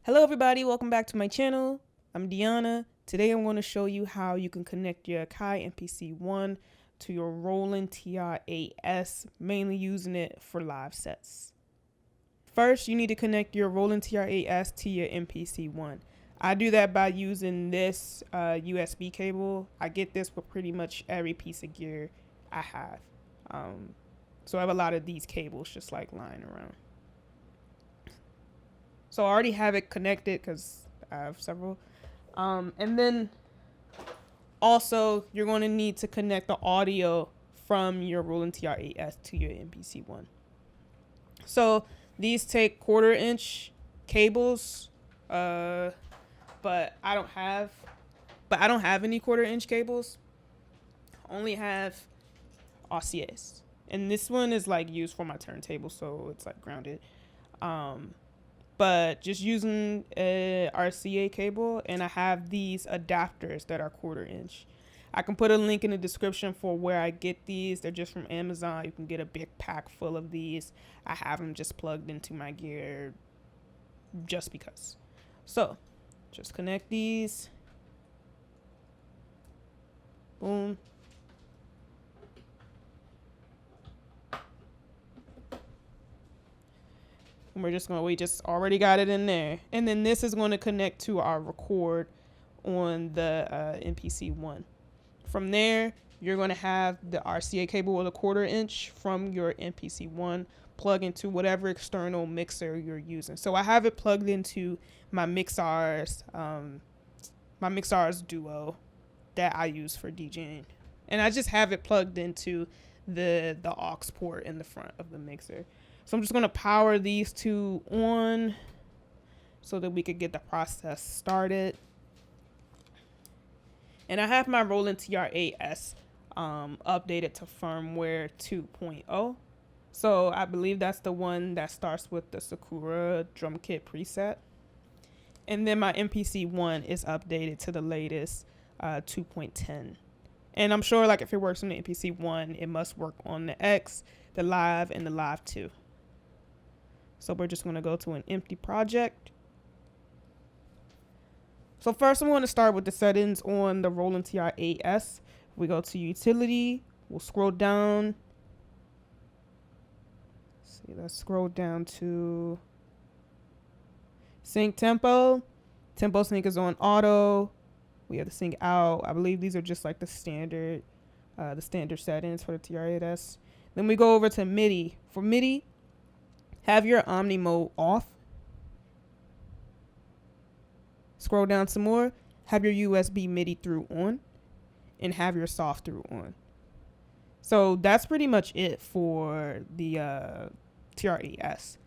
Hello everybody, welcome back to my channel. I'm Diyanna. Today I'm going to show you how you can connect your AKAI MPC ONE to your Roland Tr8S, mainly using it for live sets. First, you need to connect your Roland Tr8S to your MPC ONE. I do that by using this USB cable. I get this with pretty much every piece of gear I have. So I have a lot of these cables just like lying around. So I already have it connected because I have several. And then also you're going to need to connect the audio from your Roland Tr8S to your MPC ONE. So these take 1/4 inch cables, but I don't have any 1/4 inch cables. I only have RCAs, and this one is like used for my turntable, so it's like grounded. But just using a RCA cable, and I have these adapters that are 1/4 inch. I can put a link in the description for where I get these. They're just from Amazon. You can get a big pack full of these. I have them just plugged into my gear just because. So just connect these. Boom. And we just already got it in there. And then this is going to connect to our record on the MPC ONE. From there, you're going to have the RCA cable with a 1/4 inch from your MPC ONE plug into whatever external mixer you're using. So I have it plugged into my Mixars Duo that I use for DJing. And I just have it plugged into the aux port in the front of the mixer. So I'm just going to power these two on so that we could get the process started. And I have my Roland Tr8S updated to firmware 2.0. So I believe that's the one that starts with the Sakura drum kit preset. And then my MPC ONE is updated to the latest 2.10. And I'm sure like if it works on the MPC ONE, it must work on the X, the Live, and the Live 2. So we're just going to go to an empty project. So first I'm going to start with the settings on the Roland Tr8S. We go to utility, we'll scroll down. Let's scroll down to sync tempo. Tempo sync is on auto. We have the sync out. I believe these are just like the standard settings for the Tr8S. Then we go over to MIDI. For MIDI, have your Omni mode off. Scroll down some more. Have your USB MIDI through on. And have your soft through on. So that's pretty much it for the Tr8S.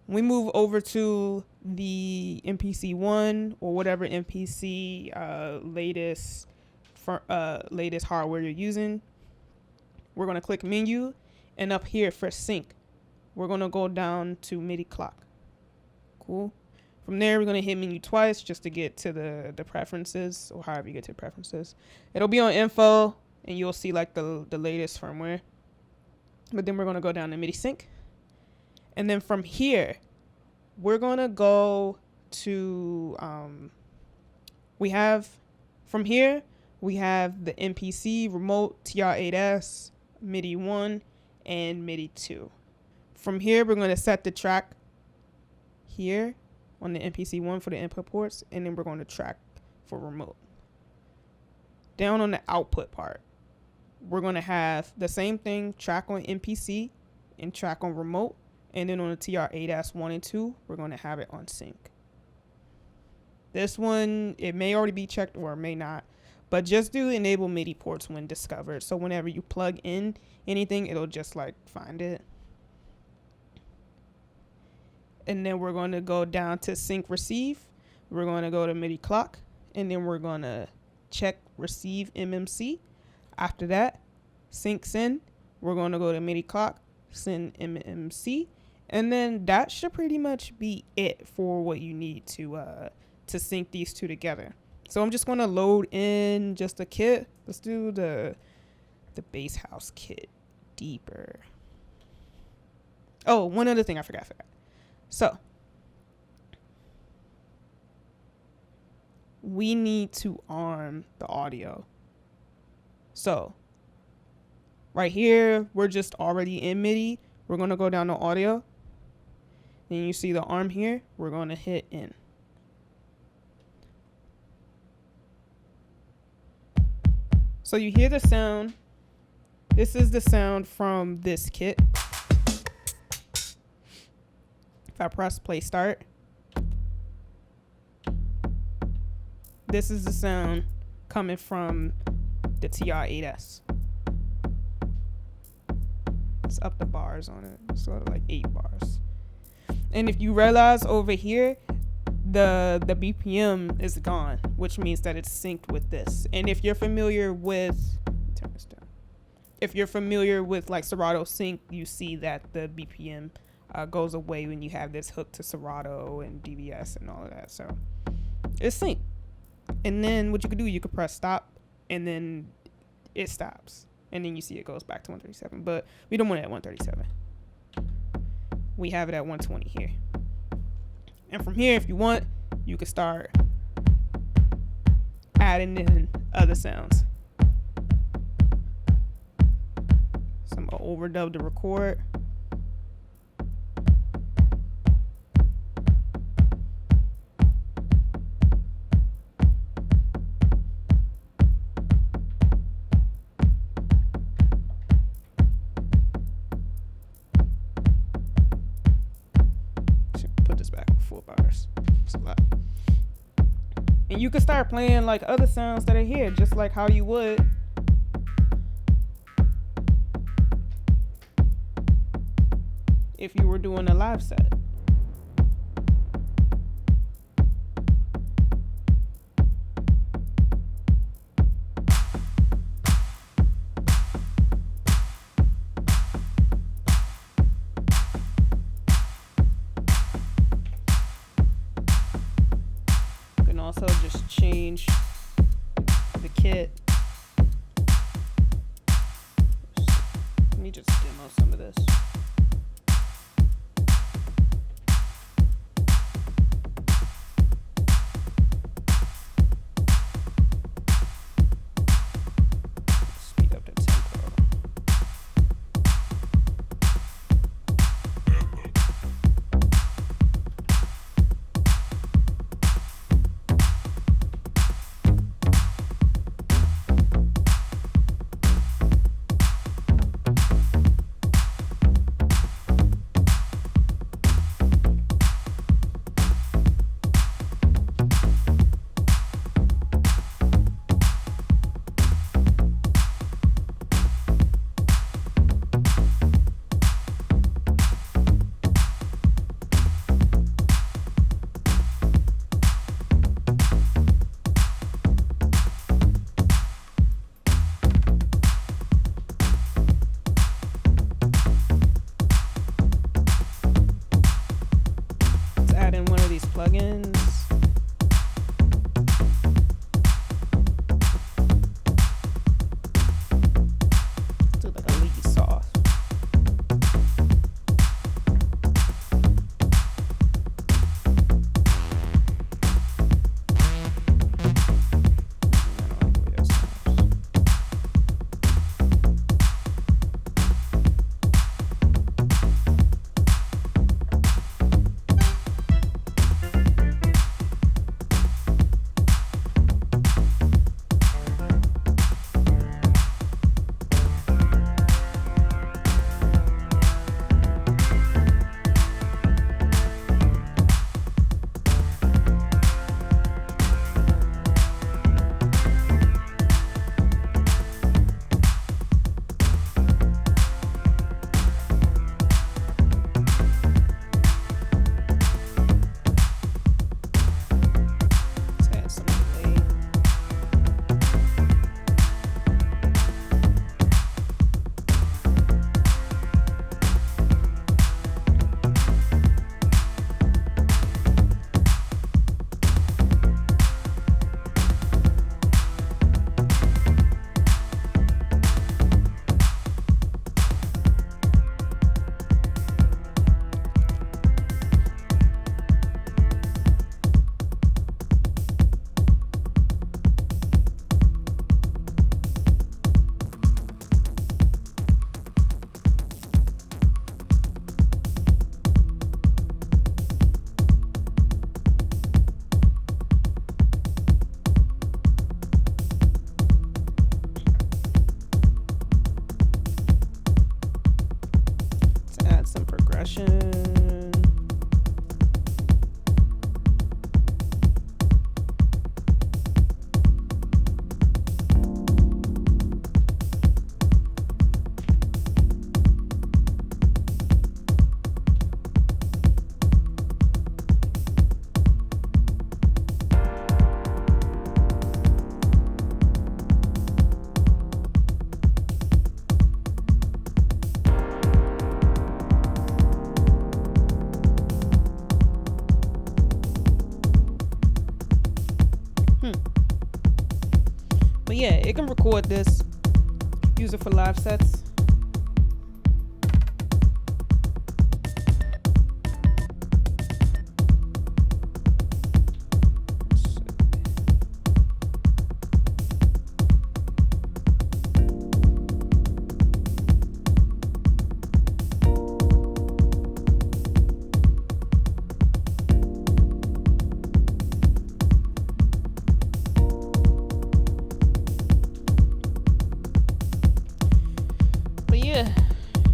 We move over to the MPC ONE or whatever MPC latest hardware you're using. We're going to click menu, and up here for sync, we're going to go down to MIDI clock. Cool. From there, we're going to hit menu twice just to get to the preferences, or however you get to preferences. It'll be on info, and you'll see like the latest firmware. But then we're going to go down to MIDI sync. And then from here, we're going to go to, we have the MPC, remote, Tr8S, MIDI 1, and MIDI 2. From here, we're going to set the track here on the MPC ONE for the input ports, and then we're going to track for remote. Down on the output part, we're going to have the same thing, track on MPC and track on remote, and then on the Tr8S 1 and 2, we're going to have it on sync. This one, it may already be checked or it may not, but just do enable MIDI ports when discovered. So whenever you plug in anything, it'll just like find it. And then we're going to go down to sync receive. We're going to go to MIDI clock, and then we're going to check receive MMC. After that, sync send. We're going to go to MIDI clock, send MMC. And then that should pretty much be it for what you need to sync these two together. So I'm just going to load in just a kit. Let's do the bass house kit deeper. Oh, one other thing I forgot. So we need to arm the audio. So right here, we're just already in MIDI. We're going to go down to audio. Then you see the arm here. We're going to hit in. So you hear the sound. This is the sound from this kit. If I press play start, this is the sound coming from the Tr8S. It's up the bars on it. So like 8 bars. And if you realize over here, the BPM is gone, which means that it's synced with this. And if you're familiar with, turn this down. If you're familiar with like Serato sync, you see that the BPM goes away when you have this hook to Serato and DBS and all of that. So it's synced. And then what you could do, you could press stop, and then it stops. And then you see it goes back to 137. But we don't want it at 137. We have it at 120 here. And from here, if you want, you can start adding in other sounds. So I'm gonna overdub the record. And you can start playing like other sounds that are here, just like how you would if you were doing a live set. Also just change the kit. Let me just demo some of this. Speed up the tempo. Plugins. Do like a leaky sauce. But yeah, it can record this. Use it for live sets.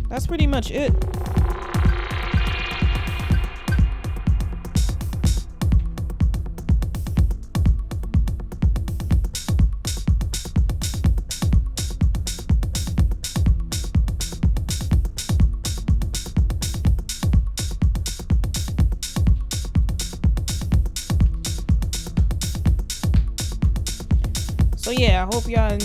That's pretty much it. So yeah, I hope y'all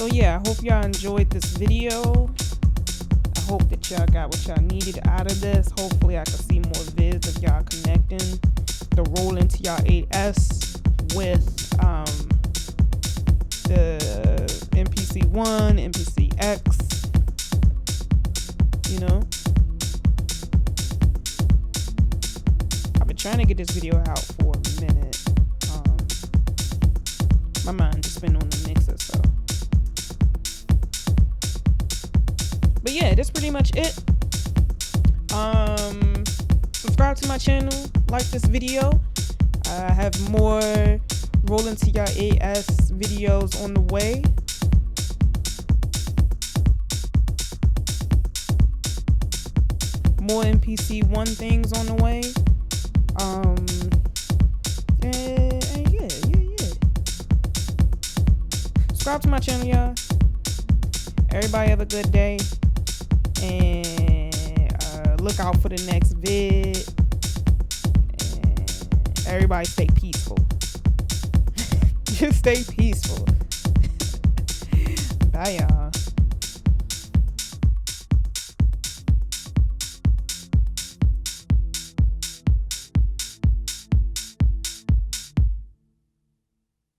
So yeah, I hope y'all enjoyed this video. I hope that y'all got what y'all needed out of this. Hopefully I can see more vids of y'all connecting the Roland Tr8S with the MPC One, MPC X, you know. I've been trying to get this video out for a minute. My mind just been on the mixer, so. But yeah, that's pretty much it. Subscribe to my channel, like this video. I have more Roland Tr8S videos on the way. More MPC One things on the way. And yeah. Subscribe to my channel, y'all. Everybody have a good day. And look out for the next vid. And everybody stay peaceful. Just stay peaceful. Bye, y'all.